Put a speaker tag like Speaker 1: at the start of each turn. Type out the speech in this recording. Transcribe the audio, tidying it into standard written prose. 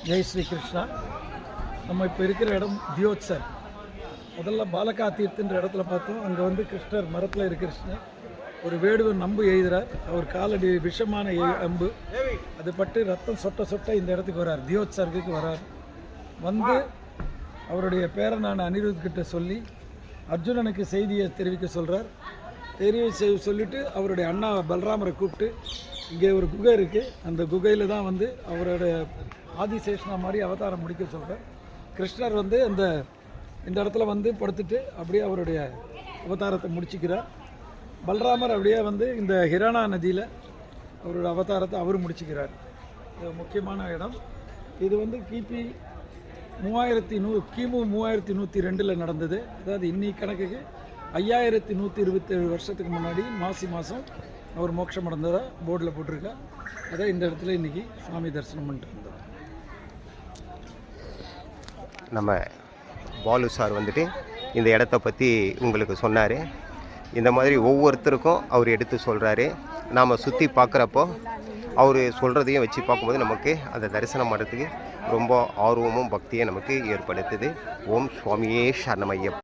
Speaker 1: ஜெய் ஸ்ரீ கிருஷ்ணா. நம்ம இப்போ இருக்கிற இடம் தியோத்சர். முதல்ல பாலகா தீர்த்துன்ற இடத்துல பார்த்தோம். அங்கே வந்து கிருஷ்ணர் மரத்தில் இருக்கிற கிருஷ்ணர் ஒரு வேடுவன் நம்பு எழுதுறார். அவர் காலடி விஷமான அம்பு அது பட்டு ரத்தம் சொட்ட சொட்ட இந்த இடத்துக்கு வரார், தியோத்சர்க்கு வரார். வந்து அவருடைய பேரனான அனிருத்கிட்ட சொல்லி அர்ஜுனனுக்கு செய்தியை தெரிவிக்க சொல்கிறார். சொல்லிவிட்டு அவருடைய அண்ணா பலராமரை கூப்பிட்டு இங்கே ஒரு குகை இருக்குது, அந்த குகையில் தான் வந்து அவருடைய ஆதிசேஷனா மாதிரி அவதாரம் முடிக்க சொல்கிறார். கிருஷ்ணர் வந்து இந்த இடத்துல வந்து படுத்துட்டு அப்படியே அவருடைய அவதாரத்தை முடிச்சுக்கிறார். பலராமர் அப்படியே வந்து இந்த ஹிரானா நதியில் அவரோட அவதாரத்தை அவர் முடிச்சுக்கிறார். இது முக்கியமான இடம். இது வந்து கிமு 3102 நடந்தது. அதாவது இன்னைக்கு கணக்குக்கு 5127 வருஷத்துக்கு முன்னாடி மாசி மாதம் அவர் மோட்சம் அடைந்ததாக போர்டில் போட்டிருக்கா. அதை இந்த இடத்துல இன்றைக்கி சுவாமி தரிசனம் பண்ணிட்டு இருந்தோம்.
Speaker 2: நம்ம பாலு சார் வந்துட்டு இந்த இடத்த பற்றி உங்களுக்கு சொன்னார். இந்த மாதிரி ஒவ்வொருத்தருக்கும் அவர் எடுத்து சொல்கிறாரு. நாம் சுற்றி பார்க்குறப்போ அவர் சொல்கிறதையும் வச்சு பார்க்கும்போது நமக்கு அந்த தரிசனம் பண்ணுறதுக்கு ரொம்ப ஆர்வமும் பக்தியும் நமக்கு ஏற்படுத்துது. ஓம் சுவாமியே சரணமையப்பா.